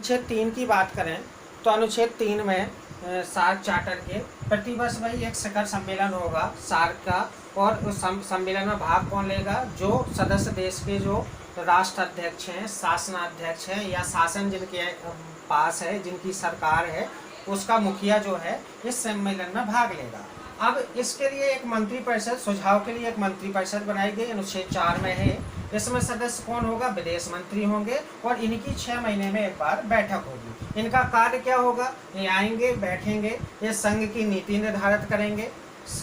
अनुच्छेद 3 की बात करें तो अनुच्छेद 3 में सार्क चार्टर के प्रतिवर्ष वही एक शिखर सम्मेलन होगा सार्क का। और उस सम्मेलन में भाग कौन लेगा? जो सदस्य देश के जो राष्ट्र अध्यक्ष हैं, शासनाध्यक्ष हैं या शासन जिनके पास है, जिनकी सरकार है, उसका मुखिया जो है इस सम्मेलन में भाग लेगा। अब इसके लिए एक मंत्रिपरिषद, सुझाव के लिए एक मंत्रिपरिषद बनाई गई, अनुच्छेद 4 में है। इसमें सदस्य कौन होगा? विदेश मंत्री होंगे और इनकी 6 महीने में एक बार बैठक होगी। इनका कार्य क्या होगा? ये आएंगे, बैठेंगे, ये संघ की नीति निर्धारित करेंगे,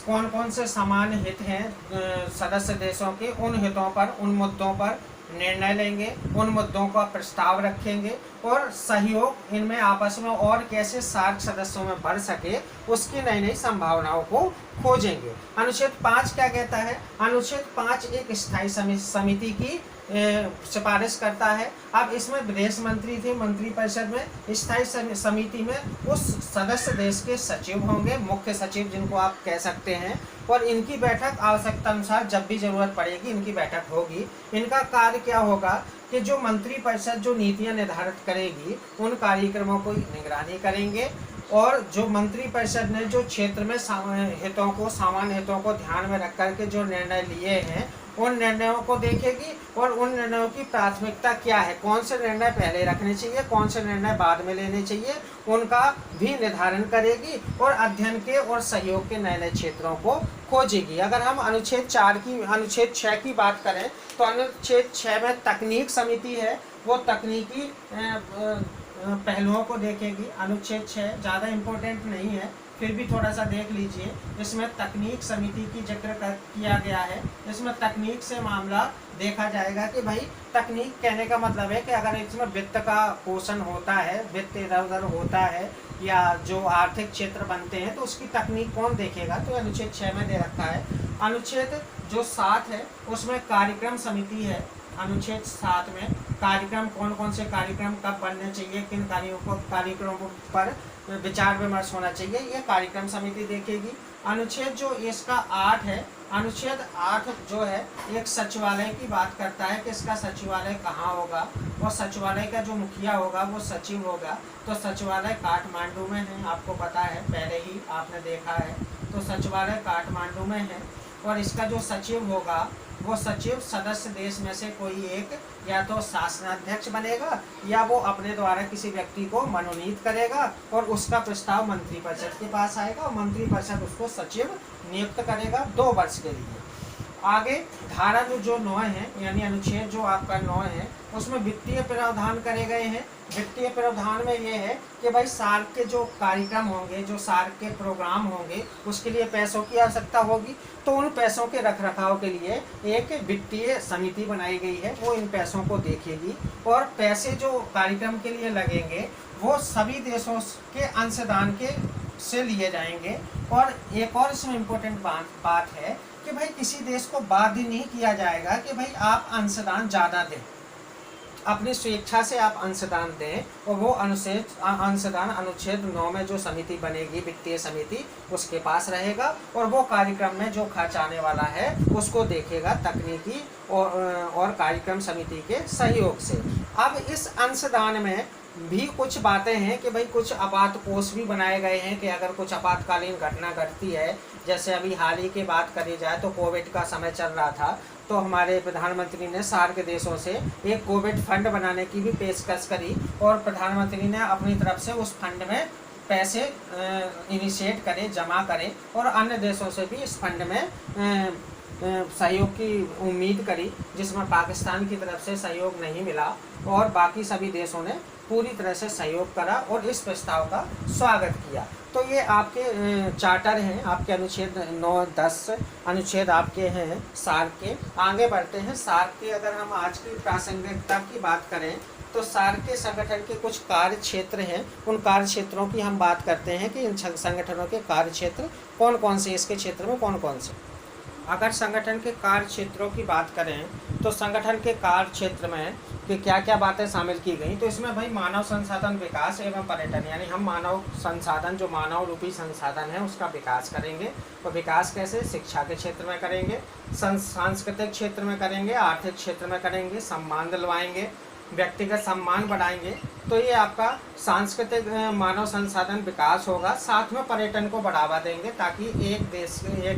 कौन कौन से समान हित हैं सदस्य देशों के, उन हितों पर, उन मुद्दों पर निर्णय लेंगे, उन मुद्दों का प्रस्ताव रखेंगे और सहयोग इनमें आपस में और कैसे सार्क सदस्यों में बढ़ सके उसकी नई नई संभावनाओं को खोजेंगे। अनुच्छेद 5 क्या कहता है? अनुच्छेद 5 एक स्थायी समिति की सिफारिश करता है। अब इसमें विदेश मंत्री थे मंत्रिपरिषद में। स्थायी समिति में उस सदस्य देश के सचिव होंगे, मुख्य सचिव जिनको आप कह सकते हैं, और इनकी बैठक आवश्यकता अनुसार जब भी जरूरत पड़ेगी इनकी बैठक होगी। इनका कार्य क्या होगा कि जो मंत्रिपरिषद जो नीतियां निर्धारित करेगी उन कार्यक्रमों को निगरानी करेंगे और जो मंत्रिपरिषद ने जो क्षेत्र में सामान्य हितों को ध्यान में रख करके जो निर्णय लिए हैं उन निर्णयों को देखेगी और उन निर्णयों की प्राथमिकता क्या है, कौन से निर्णय पहले रखने चाहिए, कौन से निर्णय बाद में लेने चाहिए, उनका भी निर्धारण करेगी और अध्ययन के और सहयोग के नए नए क्षेत्रों को खोजेगी। अगर हम अनुच्छेद 6 की बात करें तो अनुच्छेद 6 में तकनीक समिति है, वो तकनीकी पहलुओं को देखेगी। अनुच्छेद 6 ज़्यादा इम्पोर्टेंट नहीं है, फिर भी थोड़ा सा देख लीजिए। इसमें तकनीक समिति की जिक्र किया गया है। इसमें तकनीक से मामला देखा जाएगा कि भाई तकनीक कहने का मतलब है कि अगर इसमें वित्त का पोषण होता है, वित्त इधर उधर होता है या जो आर्थिक क्षेत्र बनते हैं तो उसकी तकनीक कौन देखेगा, तो अनुच्छेद 6 में दे रखा है। अनुच्छेद जो 7 है उसमें कार्यक्रम समिति है। अनुच्छेद 7 में कार्यक्रम, कौन कौन से कार्यक्रम कब बनने चाहिए, किन कार्यक्रमों पर विचार विमर्श होना चाहिए, ये कार्यक्रम समिति देखेगी। अनुच्छेद जो इसका 8 है, अनुच्छेद 8 जो है एक सचिवालय की बात करता है कि इसका सचिवालय कहाँ होगा, और सचिवालय का जो मुखिया होगा वो सचिव होगा। तो सचिवालय काठमांडू में है, आपको पता है, पहले ही आपने देखा है। तो सचिवालय काठमांडू में है और इसका जो सचिव होगा वो सचिव सदस्य देश में से कोई एक या तो शासनाध्यक्ष बनेगा या वो अपने द्वारा किसी व्यक्ति को मनोनीत करेगा और उसका प्रस्ताव मंत्रिपरिषद के पास आएगा और मंत्रिपरिषद उसको सचिव नियुक्त करेगा 2 वर्ष के लिए। आगे धारा जो 9 है, यानी अनुच्छेद जो आपका 9 है, उसमें वित्तीय प्रावधान करे गए हैं। वित्तीय प्रावधान में ये है कि भाई सार्क के जो कार्यक्रम होंगे, जो सार्क के प्रोग्राम होंगे, उसके लिए पैसों की आवश्यकता होगी। तो उन पैसों के रखरखाव के लिए एक वित्तीय समिति बनाई गई है, वो इन पैसों को देखेगी और पैसे जो कार्यक्रम के लिए लगेंगे वो सभी देशों के अंशदान के से लिए जाएंगे। और एक और इसमें इम्पोर्टेंट बात है कि भाई किसी देश को बाध्य नहीं किया जाएगा कि भाई आप अंशदान ज़्यादा दें, अपनी स्वेच्छा से आप अंशदान दें, और वो अंशदान अनुच्छेद 9 में जो समिति बनेगी, वित्तीय समिति, उसके पास रहेगा और वो कार्यक्रम में जो खर्च आने वाला है उसको देखेगा तकनीकी और कार्यक्रम समिति के सहयोग से। अब इस अंशदान में भी कुछ बातें हैं कि भाई कुछ आपात कोष भी बनाए गए हैं कि अगर कुछ आपातकालीन घटना घटती है, जैसे अभी हाल ही की बात करी जाए तो कोविड का समय चल रहा था, तो हमारे प्रधानमंत्री ने सार्क देशों से एक कोविड फंड बनाने की भी पेशकश करी और प्रधानमंत्री ने अपनी तरफ से उस फंड में पैसे इनिशिएट करे, जमा करे और अन्य देशों से भी इस फंड में सहयोग की उम्मीद करी, जिसमें पाकिस्तान की तरफ से सहयोग नहीं मिला और बाकी सभी देशों ने पूरी तरह से सहयोग करा और इस प्रस्ताव का स्वागत किया। तो ये आपके चार्टर हैं, आपके अनुच्छेद 9, 10 अनुच्छेद आपके हैं सार्क के। आगे बढ़ते हैं। सार्क के अगर हम आज की प्रासंगिकता की बात करें तो सार्क के संगठन के कुछ कार्य क्षेत्र हैं, उन कार्य क्षेत्रों की हम बात करते हैं कि इन संगठनों के कार्य क्षेत्र कौन कौन से, इसके क्षेत्र में कौन कौन से। अगर संगठन के कार्य क्षेत्रों की बात करें तो संगठन के कार्य क्षेत्र में कि क्या क्या बातें शामिल की गई, तो इसमें भाई मानव संसाधन विकास एवं पर्यटन, यानी हम मानव संसाधन, जो मानव रूपी संसाधन है उसका विकास करेंगे। तो विकास कैसे? शिक्षा के क्षेत्र में करेंगे, सांस्कृतिक क्षेत्र में करेंगे, आर्थिक क्षेत्र में करेंगे, सम्मान दिलवाएंगे, व्यक्तिगत सम्मान बढ़ाएंगे तो ये आपका सांस्कृतिक मानव संसाधन विकास होगा। साथ में पर्यटन को बढ़ावा देंगे ताकि एक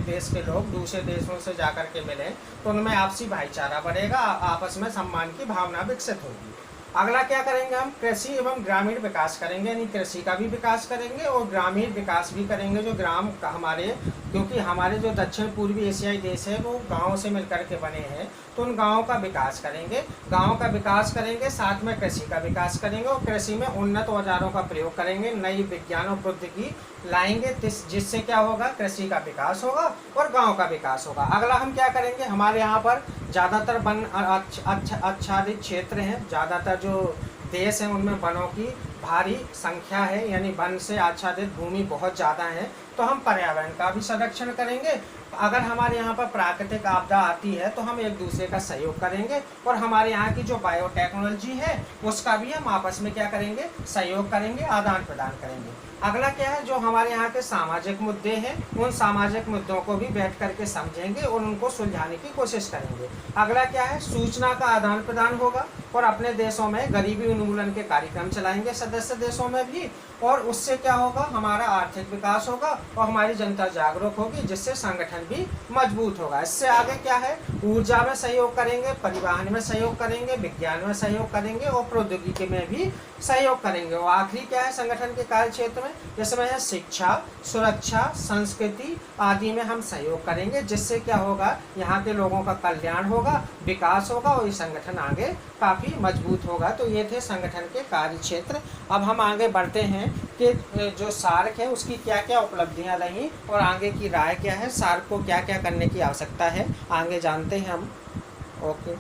देश के लोग दूसरे देशों से जाकर के मिलें तो उनमें आपसी भाईचारा बढ़ेगा, आपस में सम्मान की भावना विकसित होगी। अगला क्या करेंगे हम, कृषि एवं ग्रामीण विकास करेंगे, यानी कृषि का भी विकास करेंगे और ग्रामीण विकास भी करेंगे। जो ग्राम हमारे, क्योंकि हमारे जो दक्षिण पूर्वी एशियाई देश है वो गाँव से मिलकर के बने हैं, तो उन गाँव का विकास करेंगे, गाँव का विकास करेंगे, साथ में कृषि का विकास करेंगे और कृषि में उन्नत औजारों का प्रयोग करेंगे, नई विज्ञान और प्रौद्योगिकी लाएंगे जिससे क्या होगा, कृषि का विकास होगा और गांव का विकास होगा। अगला हम क्या करेंगे, हमारे यहाँ पर ज़्यादातर वन आच्छादित क्षेत्र हैं, ज़्यादातर जो देश हैं उनमें वनों की भारी संख्या है, यानी वन से आच्छादित भूमि बहुत ज़्यादा है, तो हम पर्यावरण का भी संरक्षण करेंगे। अगर हमारे यहाँ पर प्राकृतिक आपदा आती है तो हम एक दूसरे का सहयोग करेंगे और हमारे यहाँ की जो बायोटेक्नोलॉजी है उसका भी हम आपस में क्या करेंगे, सहयोग करेंगे, आदान प्रदान करेंगे। अगला क्या है, जो हमारे यहाँ के सामाजिक मुद्दे हैं उन सामाजिक मुद्दों को भी बैठ करके समझेंगे और उनको सुलझाने की कोशिश करेंगे। अगला क्या है, सूचना का आदान प्रदान होगा और अपने देशों में गरीबी उन्मूलन के कार्यक्रम चलाएंगे सदस्य देशों में भी, और उससे क्या होगा, हमारा आर्थिक विकास होगा और हमारी जनता जागरूक होगी जिससे संगठन भी मजबूत होगा। इससे आगे क्या है, ऊर्जा में सहयोग करेंगे, परिवहन में सहयोग करेंगे, विज्ञान में सहयोग करेंगे और प्रौद्योगिकी में भी सहयोग करेंगे। और आखिरी क्या है, संगठन के कार्य क्षेत्र में जिसमें है शिक्षा, सुरक्षा, संस्कृति आदि में हम सहयोग करेंगे जिससे क्या होगा, यहाँ के लोगों का कल्याण होगा, विकास होगा और ये संगठन आगे काफ़ी मजबूत होगा। तो ये थे संगठन के कार्य क्षेत्र। अब हम आगे बढ़ते हैं कि जो सार्क है उसकी क्या क्या उपलब्धियां रहीं और आगे की राय क्या है, सार्क को क्या क्या करने की आवश्यकता है, आगे जानते हैं हम। ओके।